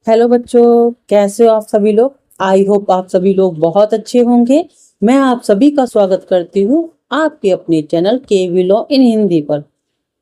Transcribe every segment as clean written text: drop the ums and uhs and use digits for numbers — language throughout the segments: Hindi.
हेलो बच्चों, कैसे हो आप सभी लोग। आई होप आप सभी लोग बहुत अच्छे होंगे। मैं आप सभी का स्वागत करती हूँ आपके अपने चैनल के लॉ इन हिंदी पर।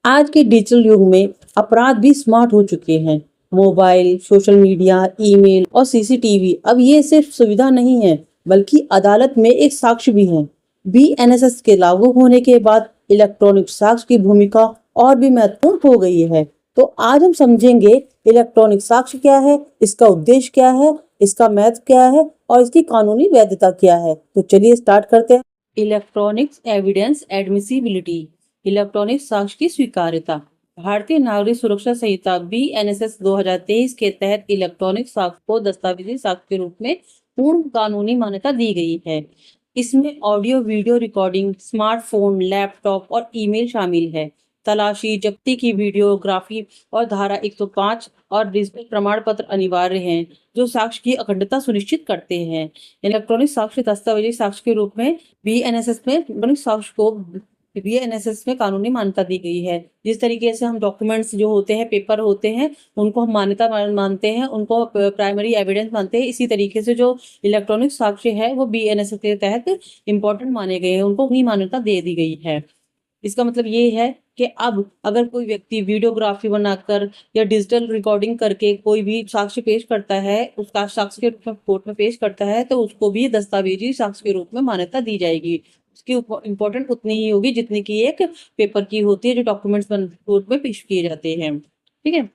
आज के डिजिटल युग में अपराध भी स्मार्ट हो चुके हैं। मोबाइल, सोशल मीडिया, ईमेल और सीसीटीवी अब ये सिर्फ सुविधा नहीं है, बल्कि अदालत में एक साक्ष्य भी है। बीएनएसएस के लागू होने के बाद इलेक्ट्रॉनिक साक्ष्य की भूमिका और भी महत्वपूर्ण हो गई है। तो आज हम समझेंगे इलेक्ट्रॉनिक साक्ष्य क्या है, इसका उद्देश्य क्या है, इसका महत्व क्या है और इसकी कानूनी वैधता क्या है। तो चलिए स्टार्ट करते हैं। इलेक्ट्रॉनिक एविडेंस एडमिसिबिलिटी, इलेक्ट्रॉनिक साक्ष्य की स्वीकार्यता। भारतीय नागरिक सुरक्षा संहिता बीएनएसएस 2023 के तहत इलेक्ट्रॉनिक साक्ष्य को दस्तावेजी साक्ष्य के रूप में पूर्ण कानूनी मान्यता दी गई है। इसमें audio video recording, smartphone, laptop और ईमेल शामिल है। तलाशी, जब्ती की वीडियोग्राफी और धारा 105 और डिजिटल प्रमाण पत्र अनिवार्य हैं, जो साक्ष्य की अखंडता सुनिश्चित करते हैं। इलेक्ट्रॉनिक साक्ष्य दस्तावेजी साक्ष्य के रूप में बीएनएसएस में इलेक्ट्रॉनिक साक्ष्य को बीएनएसएस में कानूनी मान्यता दी गई है। जिस तरीके से हम डॉक्यूमेंट्स जो होते हैं, पेपर होते हैं, उनको हम मान्यता मानते हैं, उनको प्राइमरी एविडेंस मानते हैं, इसी तरीके से जो इलेक्ट्रॉनिक साक्ष्य है वो बीएनएसएस के तहत इंपॉर्टेंट माने गए हैं, उनको भी मान्यता दे दी गई है। इसका मतलब ये है कि अब अगर कोई व्यक्ति वीडियोग्राफी बनाकर या डिजिटल रिकॉर्डिंग करके कोई भी साक्ष्य पेश करता है, उसका साक्ष्य के रूप में कोर्ट में पेश करता है, तो उसको भी दस्तावेजी साक्ष्य के रूप में मान्यता दी जाएगी। उसकी इम्पोर्टेंट उतनी ही होगी जितनी की एक पेपर की होती है, जो डॉक्यूमेंट्स कोर्ट में पेश किए जाते हैं। ठीक है।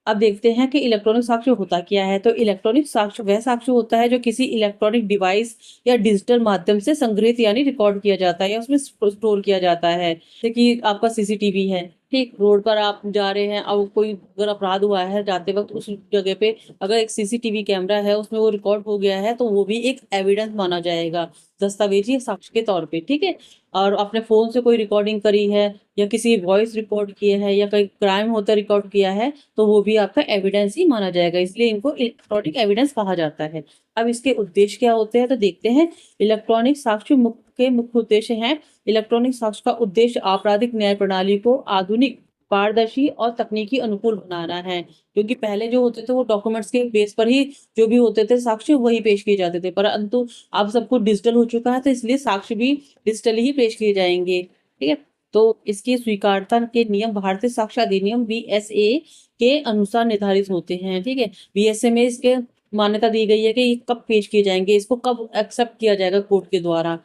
अब देखते हैं कि इलेक्ट्रॉनिक साक्ष्य होता क्या है। तो इलेक्ट्रॉनिक साक्ष्य वह साक्ष्य होता है जो किसी इलेक्ट्रॉनिक डिवाइस या डिजिटल माध्यम से संग्रहित यानी रिकॉर्ड किया जाता है या उसमें स्टोर किया जाता है। जैसे कि आपका सीसीटीवी है, ठीक, रोड पर आप जा रहे हैं, अब कोई अगर अपराध हुआ है जाते वक्त, उस जगह पे अगर एक सीसीटीवी कैमरा है, उसमें वो रिकॉर्ड हो गया है, तो वो भी एक एविडेंस माना जाएगा, दस्तावेजी साक्ष्य के तौर पे। ठीक है। और अपने फोन से कोई रिकॉर्डिंग करी है या किसी वॉइस रिकॉर्ड किए है या कोई क्राइम होता रिकॉर्ड किया है, तो वो भी आपका एविडेंस ही माना जाएगा, इसलिए इनको इलेक्ट्रॉनिक एविडेंस कहा जाता है। अब इसके उद्देश्य क्या होते हैं तो देखते हैं। इलेक्ट्रॉनिक साक्ष्य के मुख्य उद्देश्य हैं। इलेक्ट्रॉनिक साक्ष्य का उद्देश्य आपराधिक न्याय प्रणाली को आधुनिक, पारदर्शी और तकनीकी अनुकूल बनाना है। क्योंकि पहले जो होते थे वो डॉक्यूमेंट्स के बेस पर ही जो भी होते थे साक्ष्य वही पेश किए जाते थे, परंतु अब सब कुछ डिजिटल हो चुका है, तो इसलिए साक्ष्य भी डिजिटल ही पेश किए जाएंगे। ठीक है। तो इसकी स्वीकार्यता के नियम भारतीय साक्ष्य अधिनियम बीएसए के अनुसार निर्धारित होते हैं। ठीक है। बीएसए में इसके मान्यता दी गई है कि ये कब पेश किए जाएंगे, इसको कब एक्सेप्ट किया जाएगा कोर्ट के द्वारा।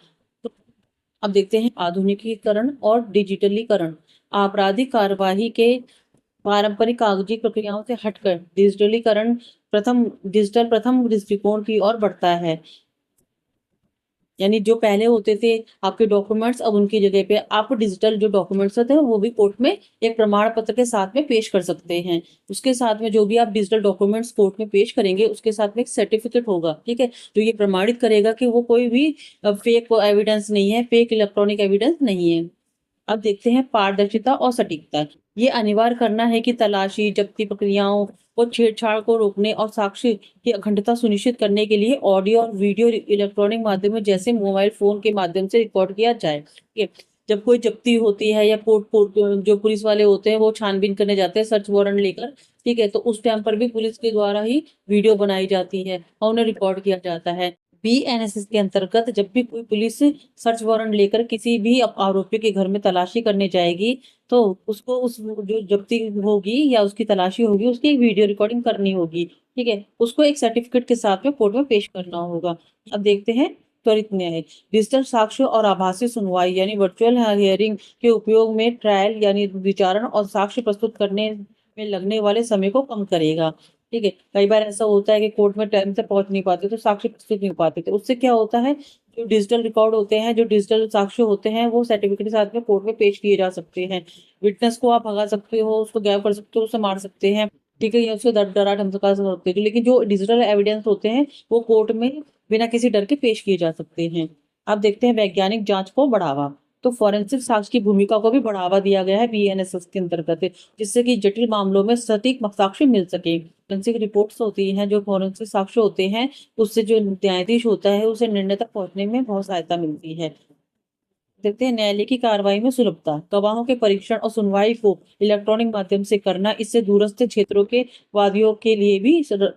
तो अब देखते हैं आधुनिकीकरण और डिजिटलीकरण। आपराधिक कार्यवाही के पारंपरिक कागजी प्रक्रियाओं से हटकर डिजिटल प्रथम दृष्टिकोण की ओर बढ़ता है। यानी जो पहले होते थे आपके डॉक्यूमेंट्स, अब उनकी जगह पे आप डिजिटल जो डॉक्यूमेंट्स होते हैं वो भी कोर्ट में एक प्रमाण पत्र के साथ में पेश कर सकते हैं। उसके साथ में जो भी आप डिजिटल डॉक्यूमेंट्स कोर्ट में पेश करेंगे, उसके साथ में एक सर्टिफिकेट होगा, ठीक है, जो ये प्रमाणित करेगा कि वो कोई भी फेक एविडेंस नहीं है, फेक इलेक्ट्रॉनिक एविडेंस नहीं है। अब देखते हैं पारदर्शिता और सटीकता। ये अनिवार्य करना है कि तलाशी, जब्ती प्रक्रियाओं और छेड़छाड़ को रोकने और साक्ष्य की अखंडता सुनिश्चित करने के लिए ऑडियो और वीडियो इलेक्ट्रॉनिक माध्यम जैसे मोबाइल फोन के माध्यम से रिकॉर्ड किया जाए। ठीक है। जब कोई जब्ती होती है या कोर्ट जो पुलिस वाले होते हैं वो छानबीन करने जाते हैं सर्च वारंट लेकर, ठीक है, तो उस टाइम पर भी पुलिस के द्वारा ही वीडियो बनाई जाती है और उन्हें रिकॉर्ड किया जाता है। बीएनएसएस के अंतर्गत जब भी कोई पुलिस सर्च वारंट लेकर किसी भी आरोपी के घर में तलाशी करने जाएगी, तो उसको उस जो जब्ती होगी या उसकी तलाशी होगी, उसकी एक वीडियो रिकॉर्डिंग करनी होगी। ठीक है। उसको एक सर्टिफिकेट के साथ में कोर्ट में पेश करना होगा। अब देखते हैं त्वरित न्याय। डिजिटल साक्ष्य और आभासी सुनवाई यानी वर्चुअल हियरिंग के उपयोग में ट्रायल यानी विचारण और साक्ष्य प्रस्तुत करने में लगने वाले समय को कम करेगा। ठीक है। कई बार ऐसा होता है कि कोर्ट में टाइम से पहुंच नहीं पाते, तो साक्ष्य प्रस्तुत नहीं हो पाते, तो उससे क्या होता है, जो डिजिटल रिकॉर्ड होते हैं, जो डिजिटल साक्ष्य होते हैं, वो सर्टिफिकेट के साथ में कोर्ट में पेश किए जा सकते हैं। विटनेस को आप भगा सकते हो, उसको गायब कर सकते हो, उसे मार सकते हैं, ठीक है, या उसको डरा धमका सकते हो। लेकिन जो डिजिटल एविडेंस होते हैं वो कोर्ट में बिना किसी डर के पेश किए जा सकते हैं। अब देखते हैं वैज्ञानिक जांच को बढ़ावा। तो फॉरेंसिक साक्ष्य की भूमिका को भी बढ़ावा दिया गया है बीएनएसएस के अंतर्गत, जिससे कि जटिल मामलों में सटीक साक्ष्य मिल सके। फोरेंसिक रिपोर्ट्स होती हैं, जो फोरेंसिक साक्ष्य होते हैं, उससे जो न्यायाधीश होता है उसे निर्णय तक पहुंचने में बहुत सहायता मिलती है। देखते हैं न्यायालय की कार्रवाई में सुलभता। गवाहों के परीक्षण और सुनवाई को इलेक्ट्रॉनिक माध्यम से करना, इससे दूरस्थ क्षेत्रों के वादियों के लिए भी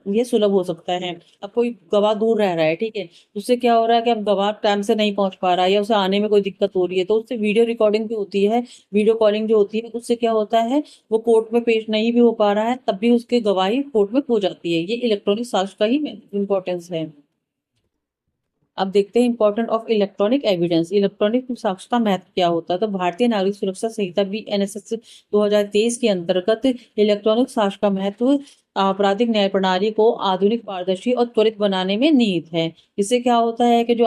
ये सुलभ हो सकता है। अब कोई गवाह दूर रह रहा है, ठीक है, उससे क्या हो रहा है कि अब गवाह टाइम से नहीं पहुंच पा रहा है या उसे आने में कोई दिक्कत हो रही है, तो उससे वीडियो रिकॉर्डिंग भी होती है, वीडियो कॉलिंग जो होती है, उससे क्या होता है वो कोर्ट में पेश नहीं भी हो पा रहा है, तब भी उसकी गवाही कोर्ट में हो जाती है। ये इलेक्ट्रॉनिक साक्ष्य का ही इंपॉर्टेंस है। अब देखते हैं important of electronic evidence. Electronic साक्ष्य का महत्व क्या होता है? तो भारतीय नागरिक सुरक्षा संहिता BNSS 2023 के अंतर्गत इलेक्ट्रॉनिक साक्ष्य का महत्व आपराधिक न्याय प्रणाली को आधुनिक, पारदर्शी और त्वरित बनाने में निहित है। इससे क्या होता है कि जो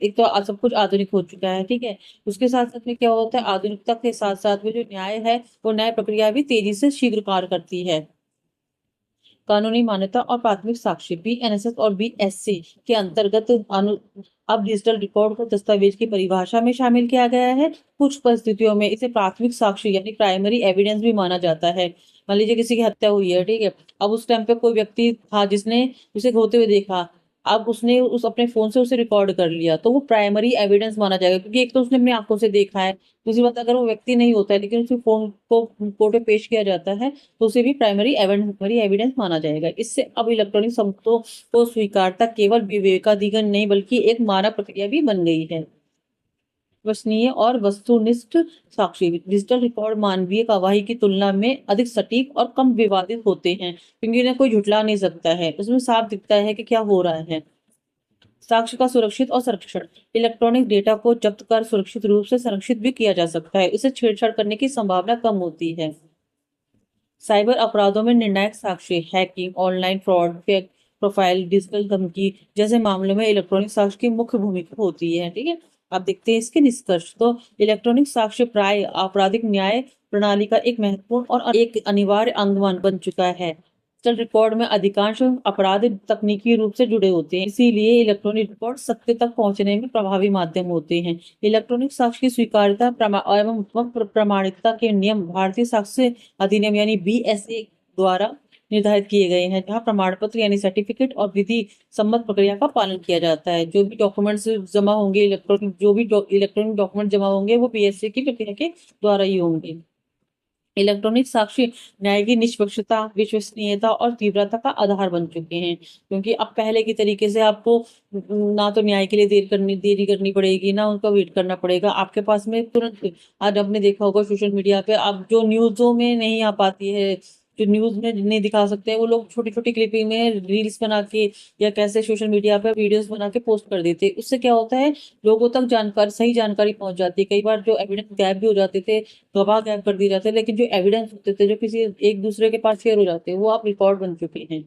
एक तो सब कुछ आधुनिक हो चुका है, ठीक है, उसके साथ साथ में क्या होता है, आधुनिकता के साथ साथ में जो न्याय है वो न्याय प्रक्रिया भी तेजी से शीघ्र कार्य करती है। कानूनी मान्यता और प्राथमिक साक्ष्य BNSS और BSC के अंतर्गत अब डिजिटल रिकॉर्ड को दस्तावेज की परिभाषा में शामिल किया गया है। कुछ परिस्थितियों में इसे प्राथमिक साक्ष्य यानी प्राइमरी एविडेंस भी माना जाता है। मान लीजिए किसी की हत्या हुई है, ठीक है, अब उस टाइम पे कोई व्यक्ति था जिसने उसे होते हुए देखा, अब उसने उस अपने फोन से उसे रिकॉर्ड कर लिया, तो वो प्राइमरी एविडेंस माना जाएगा, क्योंकि एक तो उसने अपनी आंखों से देखा है, दूसरी बात अगर वो व्यक्ति नहीं होता है लेकिन उसे फोन को कोर्ट में पेश किया जाता है, तो उसे भी प्राइमरी एविडेंस माना जाएगा। इससे अब इलेक्ट्रॉनिक सबूतों को स्वीकारता केवल विवेकाधीन नहीं बल्कि एक मानक प्रक्रिया भी बन गई है। विश्वसनीय और वस्तुनिष्ठ साक्ष्य। डिजिटल रिकॉर्ड मानवीय गवाही की तुलना में अधिक सटीक और कम विवादित होते हैं, क्योंकि इन्हें कोई झुठला नहीं सकता है, उसमें साफ दिखता है कि क्या हो रहा है। साक्ष्य का सुरक्षित और संरक्षण। इलेक्ट्रॉनिक डेटा को जब्त कर सुरक्षित रूप से संरक्षित भी किया जा सकता है, इसे छेड़छाड़ करने की संभावना कम होती है। साइबर अपराधों में निर्णायक साक्ष्य, hacking, online fraud, fake profile, digital धमकी जैसे मामलों में इलेक्ट्रॉनिक साक्ष्य की मुख्य भूमिका होती है, ठीक है। अब देखते हैं इसके निष्कर्ष। तो इलेक्ट्रॉनिक साक्ष्य प्राय आपराधिक न्याय प्रणाली का एक महत्वपूर्ण और एक अनिवार्य अंग बन चुका है। डिजिटल रिकॉर्ड में अधिकांश अपराध तकनीकी रूप से जुड़े होते हैं, इसीलिए इलेक्ट्रॉनिक रिकॉर्ड सत्य तक पहुंचने में प्रभावी माध्यम होते हैं। इलेक्ट्रॉनिक साक्ष्य की स्वीकार्यता एवं प्रमाणिकता के नियम भारतीय साक्ष्य अधिनियम यानी BSA द्वारा निर्धारित किए गए हैं, जहां प्रमाण पत्र यानी सर्टिफिकेट और विधि सम्मत प्रक्रिया का पालन किया जाता है। जो भी डॉक्यूमेंट्स जमा होंगे, इलेक्ट्रॉनिक डॉक्यूमेंट जमा होंगे वो BSA की प्रक्रिया के द्वारा ही होंगे। इलेक्ट्रॉनिक साक्ष्य न्याय की निष्पक्षता, विश्वसनीयता और तीव्रता का आधार बन चुके हैं, क्योंकि अब पहले की तरीके से आपको ना तो न्याय के लिए देरी करनी पड़ेगी, ना उनका वेट करना पड़ेगा, आपके पास में तुरंत। आज आपने देखा होगा सोशल मीडिया पे, अब जो न्यूज़ों में नहीं आ पाती है, जो न्यूज़ में नहीं दिखा सकते हैं, वो लोग छोटी छोटी क्लिपिंग में रील्स बना के या कैसे सोशल मीडिया पे वीडियोस बना के पोस्ट कर देते हैं। उससे क्या होता है, लोगों तक सही जानकारी पहुंच जाती है। कई बार जो एविडेंस गायब भी हो जाते थे, गवाह गायब कर दिए जाते हैं, लेकिन जो एविडेंस होते थे जो किसी एक दूसरे के पास शेयर हो जाते हैं, वो आप रिकॉर्ड बन चुके हैं।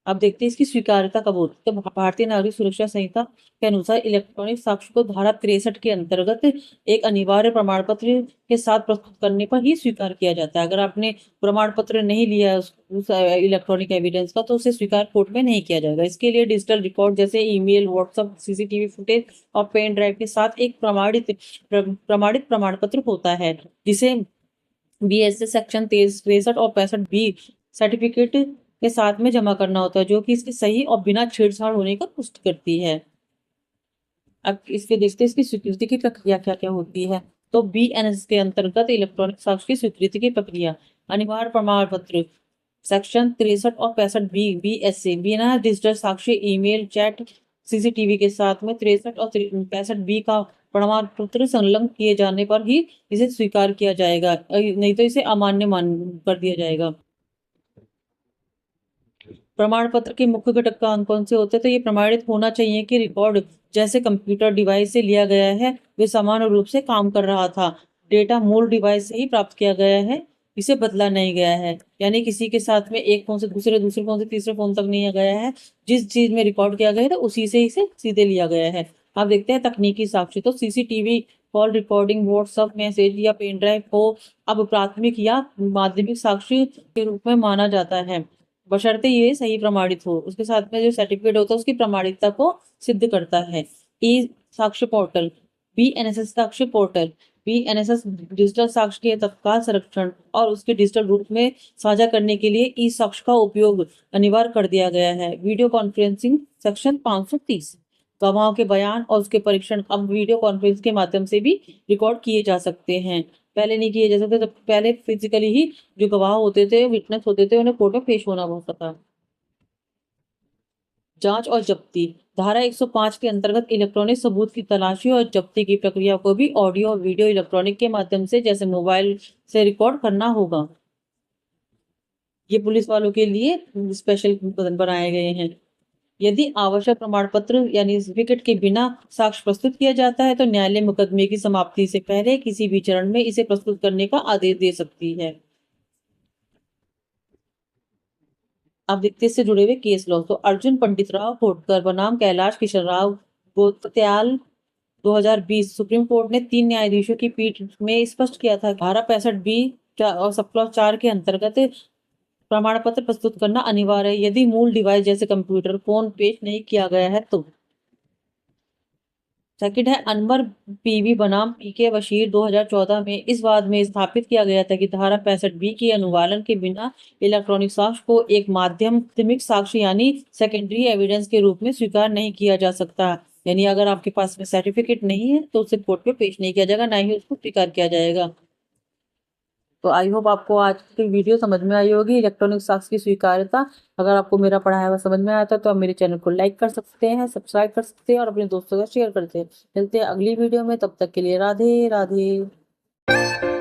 अब देखते हैं इसकी स्वीकार्यता कब होती है। तो भारतीय नागरिक सुरक्षा संहिता के अनुसार इलेक्ट्रॉनिक साक्ष्य को धारा 63 के अंतर्गत एक अनिवार्य प्रमाण पत्र के साथ प्रस्तुत करने पर ही स्वीकार किया जाता है। अगर आपने प्रमाण पत्र नहीं लिया है उस इलेक्ट्रॉनिक एविडेंस का, तो उसे स्वीकार कोर्ट में नहीं किया जाएगा। इसके लिए डिजिटल रिकॉर्ड जैसे ईमेल, व्हाट्सएप, CCTV फुटेज और पेन ड्राइव के साथ एक प्रमाणित प्रमाण पत्र होता है, जिसे BSA सेक्शन 63 और 65B सर्टिफिकेट के साथ में जमा करना होता है, जो कि इसकी सही और बिना छेड़छाड़ होने का पुष्टि करती है। अब इसके देखते हैं इसकी स्वीकृति की प्रक्रिया क्या क्या होती है। तो BNS के अंतर्गत इलेक्ट्रॉनिक साक्ष्य की स्वीकृति की प्रक्रिया। अनिवार्य प्रमाण पत्र सेक्शन 63 और 65B BSA बिना डिजिटल साक्ष्य, ईमेल, चैट, CCTV के साथ में 63 और 65B का प्रमाण पत्र संलग्न किए जाने पर ही इसे स्वीकार किया जाएगा, नहीं तो इसे अमान्य मान कर दिया जाएगा। प्रमाण पत्र के मुख्य घटक कौन कौन से होते हैं? तो ये प्रमाणित होना चाहिए कि रिकॉर्ड जैसे कंप्यूटर डिवाइस से लिया गया है वे समान रूप से काम कर रहा था, डेटा मूल डिवाइस से ही प्राप्त किया गया है, इसे बदला नहीं गया है, यानी किसी के साथ में एक फोन से दूसरे फोन से तीसरे फोन तक नहीं गया है, जिस चीज में रिकॉर्ड किया गया था उसी से इसे सीधे लिया गया है। अब देखते हैं तकनीकी साक्ष्य। तो CCTV call recording, WhatsApp message या पेन ड्राइव को अब प्राथमिक या माध्यमिक साक्ष्य के रूप में माना जाता है, बशर्ते ये सही प्रमाणित हो। उसके साथ में जो सर्टिफिकेट होता है उसकी प्रमाणिकता को सिद्ध करता है। ई साक्ष्य पोर्टल, BNSS साक्ष्य पोर्टल, BNSS डिजिटल साक्ष्य के तत्काल संरक्षण और उसके डिजिटल रूप में साझा करने के लिए ई साक्ष्य का उपयोग अनिवार्य कर दिया गया है। Video conferencing section 530। गवाहों के बयान और उसके परीक्षण अब वीडियो कॉन्फ्रेंस के माध्यम से भी रिकॉर्ड किए जा सकते हैं। पहले नहीं किए जा सकते, जब पहले फिजिकली ही जो गवाह होते थे, विटनेस होते थे, उन्हें कोर्ट में पेश होना होता था। जांच और जब्ती। धारा 105 के अंतर्गत इलेक्ट्रॉनिक सबूत की तलाशी और जब्ती की प्रक्रिया को भी ऑडियो और वीडियो इलेक्ट्रॉनिक के माध्यम से, जैसे मोबाइल से रिकॉर्ड करना होगा। ये पुलिस वालों के लिए स्पेशल बनाए गए हैं। यदि आवश्यक प्रमाण पत्र यानी सर्टिफिकेट के बिना साक्ष्य प्रस्तुत किया जाता है तो न्यायालय मुकदमे की समाप्ति से पहले किसी भी चरण में इसे प्रस्तुत करने का आदेश दे सकती है। अब देखते से जुड़े हुए केस लॉ। तो अर्जुन पंडित राव होटकर बनाम कैलाश किशन राव बोत्याल 2020 सुप्रीम कोर्ट ने 3 न्यायाधीशों की पीठ में स्पष्ट किया था, धारा 65 बी और सब क्लॉज 4 के अंतर्गत प्रमाण पत्र प्रस्तुत करना अनिवार्य है यदि मूल डिवाइस जैसे कंप्यूटर फोन पेश नहीं किया गया है तो। सेकंड है अनवर पीवी बनाम पीके बशीर 2014 में इस वाद में स्थापित किया गया था कि धारा 65 बी के अनुपालन के बिना इलेक्ट्रॉनिक साक्ष्य को एक माध्यमिक साक्ष्य यानी सेकेंडरी एविडेंस के रूप में स्वीकार नहीं किया जा सकता। यानी अगर आपके पास में सर्टिफिकेट नहीं है तो उसे कोर्ट में पेश नहीं किया जाएगा, ना ही उसको स्वीकार किया जाएगा। तो आई होप आपको आज की वीडियो समझ में आई होगी, इलेक्ट्रॉनिक साक्ष्य की स्वीकार्यता। अगर आपको मेरा पढ़ाया हुआ समझ में आया था तो आप मेरे चैनल को लाइक कर सकते हैं, सब्सक्राइब कर सकते हैं और अपने दोस्तों का शेयर करते हैं। मिलते हैं अगली वीडियो में, तब तक के लिए राधे राधे।